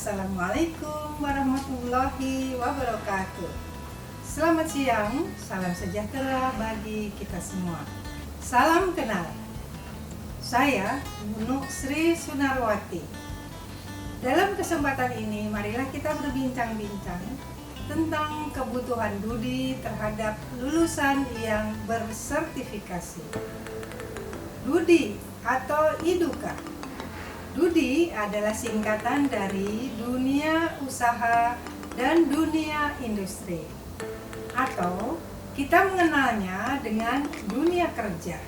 Assalamualaikum warahmatullahi wabarakatuh. Selamat siang, salam sejahtera bagi kita semua. Salam kenal. Saya Bunu Sri Sunarwati. Dalam kesempatan ini, marilah kita berbincang-bincang tentang kebutuhan DUDI terhadap lulusan yang bersertifikasi. DUDI atau IDUKA. DUDI adalah singkatan dari dunia usaha dan dunia industri, atau kita mengenalnya dengan dunia kerja.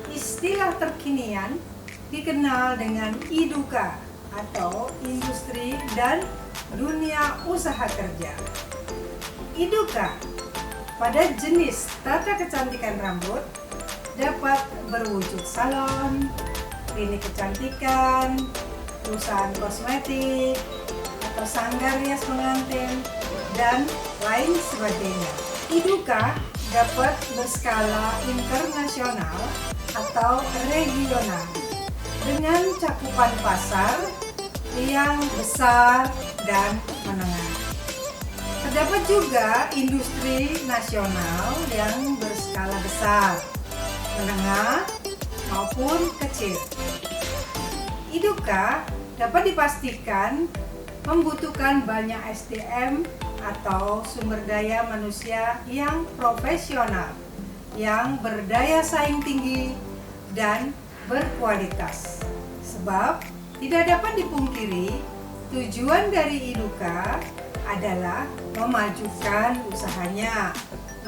Istilah terkinian dikenal dengan IDUKA atau industri dan dunia usaha kerja. IDUKA pada jenis tata kecantikan rambut dapat berwujud salon, klinik kecantikan, perusahaan kosmetik, atau sanggar rias pengantin, dan lain sebagainya. IDUKA dapat berskala internasional atau regional dengan cakupan pasar yang besar dan menengah. Terdapat juga industri nasional yang berskala besar, menengah, maupun kecil. IDUKA dapat dipastikan membutuhkan banyak SDM atau sumber daya manusia yang profesional, yang berdaya saing tinggi dan berkualitas. Sebab tidak dapat dipungkiri, tujuan dari IDUKA adalah memajukan usahanya,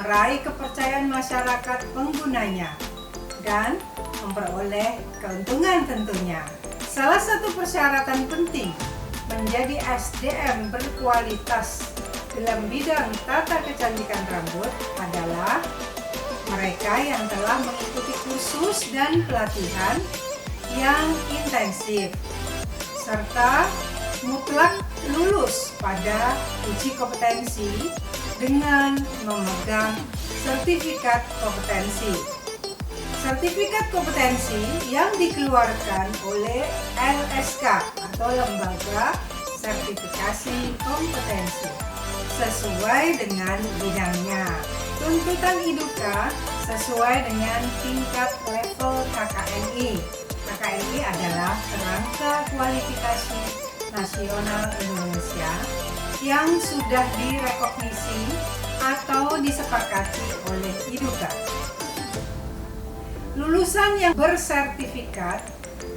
meraih kepercayaan masyarakat penggunanya, dan memperoleh keuntungan tentunya. Salah satu persyaratan penting menjadi SDM berkualitas dalam bidang tata kecantikan rambut adalah mereka yang telah mengikuti kursus dan pelatihan yang intensif, serta mutlak lulus pada uji kompetensi dengan memegang sertifikat kompetensi. Sertifikat kompetensi yang dikeluarkan oleh LSK atau Lembaga Sertifikasi Kompetensi sesuai dengan bidangnya. Tuntutan IDUKA sesuai dengan tingkat level KKNI. KKNI adalah Kerangka Kualifikasi Nasional Indonesia yang sudah direkognisi atau disepakati oleh IDUKA. Lulusan yang bersertifikat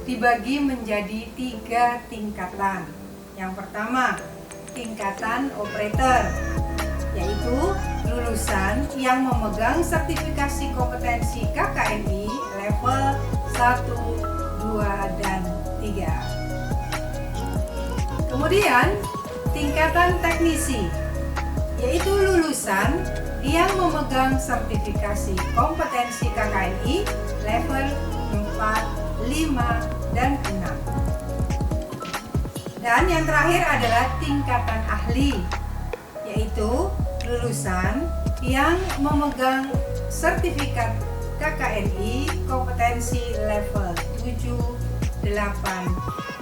dibagi menjadi 3 tingkatan. Yang pertama, tingkatan operator, yaitu lulusan yang memegang sertifikasi kompetensi KKNI level 1, 2, dan 3. Kemudian, tingkatan teknisi, yaitu lulusan yang memegang sertifikasi kompetensi KKNI level 4, 5, dan 6. Dan yang terakhir adalah tingkatan ahli, yaitu lulusan yang memegang sertifikat KKNI kompetensi level 7, 8,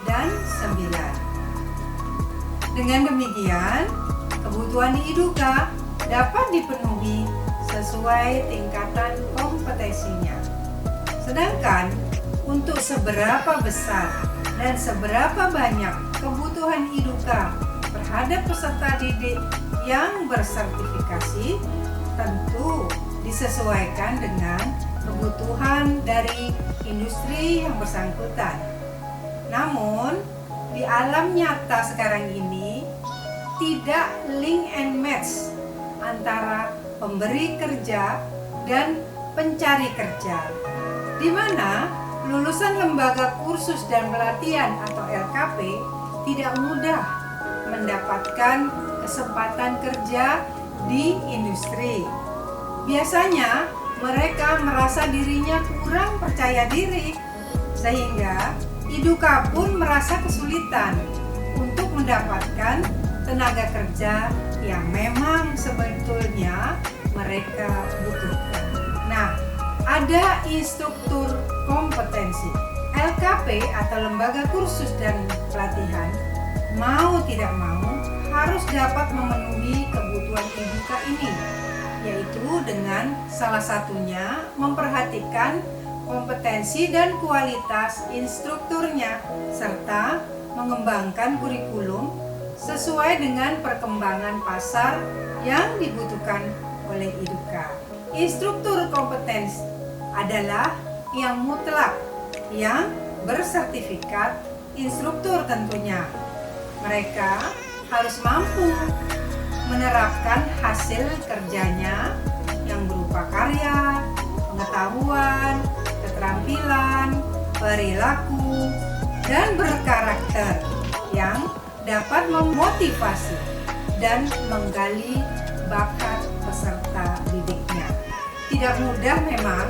dan 9. Dengan demikian, kebutuhan IDUKA dapat dipenuhi sesuai tingkatan kompetensinya. Sedangkan untuk seberapa besar dan seberapa banyak kebutuhan IDUKA terhadap peserta didik yang bersertifikasi tentu disesuaikan dengan kebutuhan dari industri yang bersangkutan. Namun, di alam nyata sekarang ini tidak link and match antara pemberi kerja dan pencari kerja, di mana lulusan lembaga kursus dan pelatihan atau LKP tidak mudah mendapatkan kesempatan kerja di industri. Biasanya mereka merasa dirinya kurang percaya diri, sehingga IDUKA pun merasa kesulitan untuk mendapatkan tenaga kerja yang memang sebetulnya mereka butuhkan. Nah, ada instruktur kompetensi. LKP atau Lembaga Kursus dan Pelatihan mau tidak mau harus dapat memenuhi kebutuhan IDUKA ini, yaitu dengan salah satunya memperhatikan kompetensi dan kualitas instrukturnya serta mengembangkan kurikulum sesuai dengan perkembangan pasar yang dibutuhkan oleh IDUKA. Instruktur kompetens adalah yang mutlak, yang bersertifikat instruktur tentunya. Mereka harus mampu menerapkan hasil kerjanya yang berupa karya, pengetahuan, keterampilan, perilaku, dan berkarakter yang dapat memotivasi dan menggali bakat peserta didiknya. Tidak mudah memang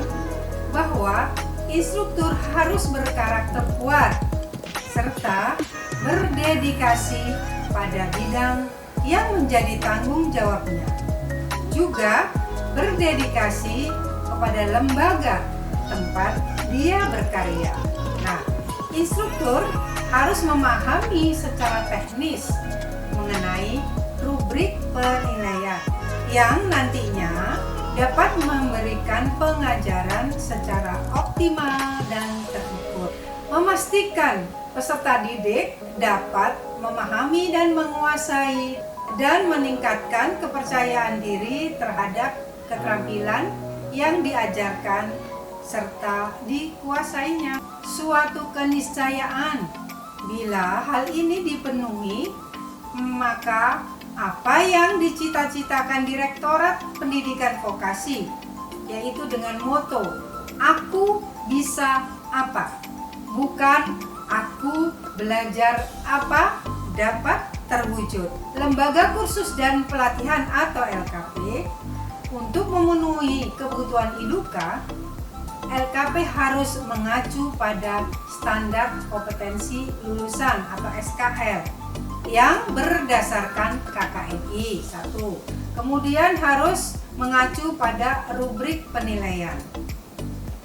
bahwa instruktur harus berkarakter kuat serta berdedikasi pada bidang yang menjadi tanggung jawabnya. Juga berdedikasi kepada lembaga tempat dia berkarya. Nah, instruktur harus memahami secara teknis mengenai rubrik penilaian yang nantinya dapat memberikan pengajaran secara optimal dan terukur. Memastikan peserta didik dapat memahami dan menguasai dan meningkatkan kepercayaan diri terhadap keterampilan yang diajarkan serta dikuasainya. Suatu keniscayaan bila hal ini dipenuhi, maka apa yang dicita-citakan Direktorat Pendidikan Vokasi, yaitu dengan moto "Aku bisa apa", bukan "Aku belajar apa", dapat terwujud. Lembaga Kursus dan Pelatihan atau LKP untuk memenuhi kebutuhan IDUKA, LKP harus mengacu pada standar kompetensi lulusan atau SKL yang berdasarkan KKNI 1. Kemudian harus mengacu pada rubrik penilaian.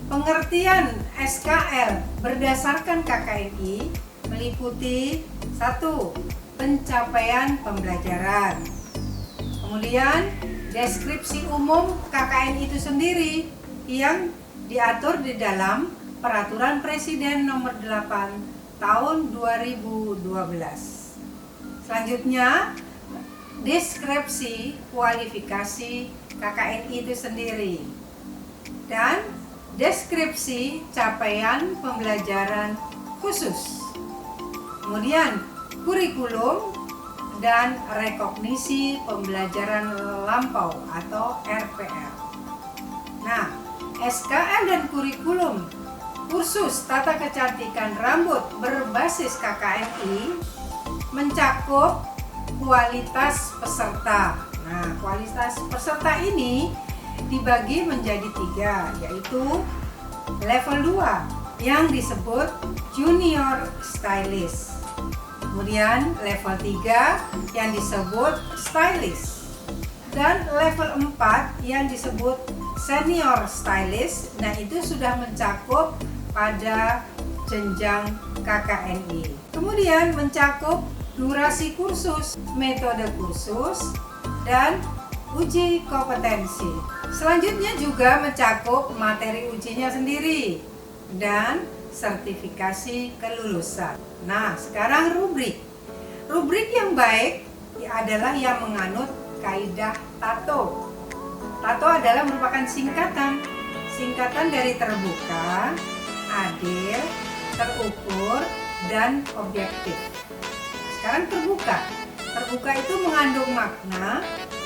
Pengertian SKL berdasarkan KKNI meliputi 1. Pencapaian pembelajaran. Kemudian deskripsi umum KKNI itu sendiri yang diatur di dalam Peraturan Presiden Nomor 8 Tahun 2012. Selanjutnya, deskripsi kualifikasi KKNI itu sendiri dan deskripsi capaian pembelajaran khusus. Kemudian, kurikulum dan rekognisi pembelajaran lampau atau RPL. Nah, SKL dan kurikulum kursus tata kecantikan rambut berbasis KKNI mencakup kualitas peserta. Nah, kualitas peserta ini dibagi menjadi 3, yaitu level 2 yang disebut junior stylist. Kemudian level 3 yang disebut stylist. Dan level 4 yang disebut senior stylist. Nah, itu sudah mencakup pada jenjang KKNI. Kemudian mencakup durasi kursus, metode kursus, dan uji kompetensi. Selanjutnya juga mencakup materi ujinya sendiri dan sertifikasi kelulusan. Nah, sekarang rubrik. Rubrik yang baik adalah yang menganut kaidah TATO. TATO adalah merupakan singkatan dari terbuka, adil, terukur, dan objektif. Sekarang terbuka. Terbuka itu mengandung makna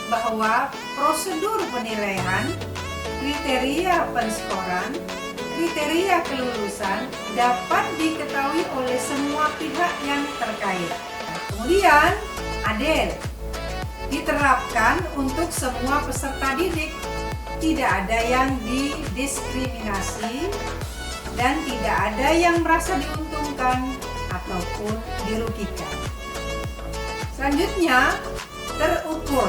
bahwa prosedur penilaian, kriteria penskoran, kriteria kelulusan dapat diketahui oleh semua pihak yang terkait. Kemudian, adil diterapkan untuk semua peserta didik. Tidak ada yang didiskriminasi dan tidak ada yang merasa diuntungkan ataupun dirugikan. Selanjutnya, terukur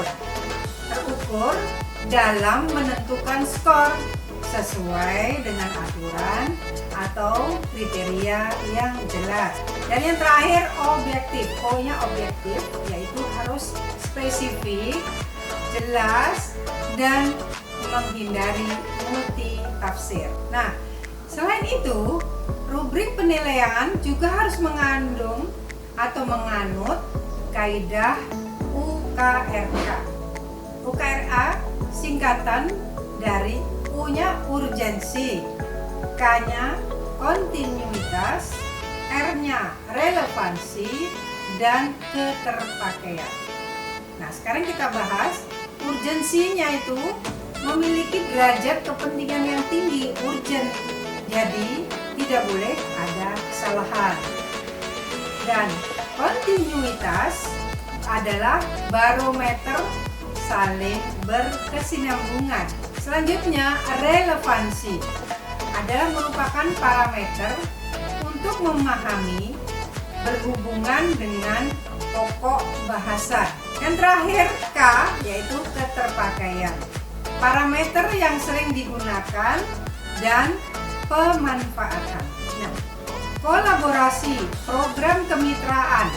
dalam menentukan skor sesuai dengan aturan atau kriteria yang jelas. Dan yang terakhir, objektif. O-nya objektif, yaitu harus spesifik, jelas, dan menghindari multi tafsir. Nah, selain itu, rubrik penilaian juga harus mengandung atau menganut kaidah UKRK. UKRA singkatan dari U-nya urgensi, K-nya kontinuitas, R-nya relevansi, dan keterpakaian. Nah, sekarang kita bahas urgensinya itu memiliki derajat kepentingan yang tinggi, urgent. Jadi, tidak boleh ada kesalahan. Dan kontinuitas adalah barometer saling berkesinambungan. Selanjutnya, relevansi adalah merupakan parameter untuk memahami berhubungan dengan pokok bahasa. Yang terakhir, K, yaitu keterpakaian. Parameter yang sering digunakan dan pemanfaatan. Nah, kolaborasi, program kemitraan.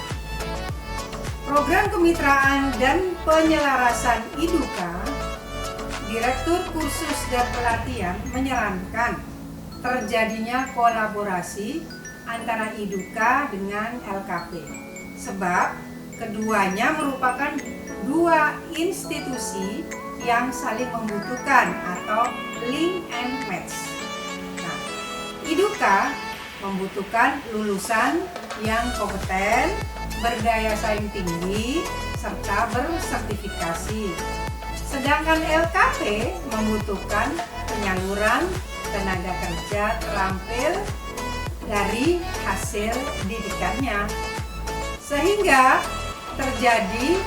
Program kemitraan dan penyelarasan IDUKA, Direktur Kursus dan Pelatihan menyarankan terjadinya kolaborasi antara IDUKA dengan LKP. Sebab keduanya merupakan dua institusi yang saling membutuhkan atau link and match. Nah, IDUKA membutuhkan lulusan yang kompeten, berdaya saing tinggi, serta bersertifikasi. Sedangkan LKP membutuhkan penyaluran tenaga kerja terampil dari hasil didikannya. Sehingga terjadi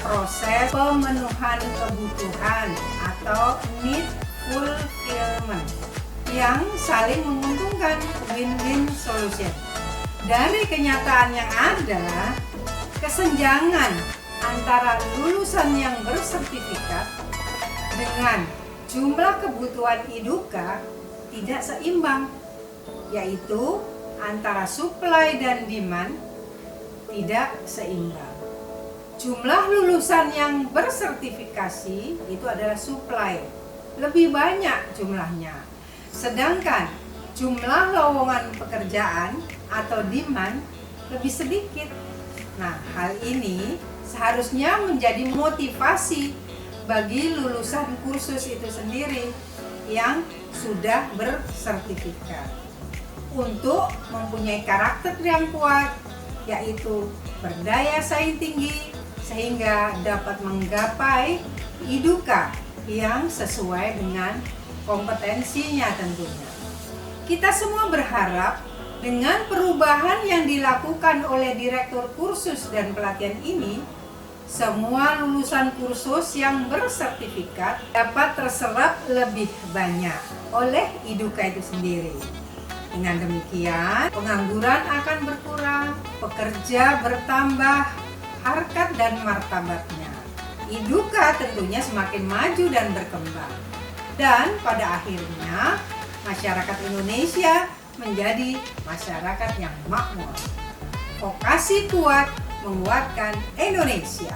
proses pemenuhan kebutuhan atau need fulfillment yang saling menguntungkan, win-win solution. Dari kenyataan yang ada, kesenjangan antara lulusan yang bersertifikat dengan jumlah kebutuhan IDUKA tidak seimbang, yaitu antara supply dan demand tidak seimbang. Jumlah lulusan yang bersertifikasi itu adalah supply, lebih banyak jumlahnya. Sedangkan jumlah lowongan pekerjaan atau demand lebih sedikit. Nah, hal ini seharusnya menjadi motivasi bagi lulusan kursus itu sendiri yang sudah bersertifikat untuk mempunyai karakter yang kuat, yaitu berdaya saing tinggi sehingga dapat menggapai IDUKA yang sesuai dengan kompetensinya tentunya. Kita semua berharap dengan perubahan yang dilakukan oleh Direktur Kursus dan Pelatihan ini, semua lulusan kursus yang bersertifikat dapat terserap lebih banyak oleh IDUKA itu sendiri. Dengan demikian, pengangguran akan berkurang, pekerja bertambah, harkat dan martabatnya. IDUKA tentunya semakin maju dan berkembang. Dan pada akhirnya, masyarakat Indonesia menjadi masyarakat yang makmur. Vokasi kuat menguatkan Indonesia.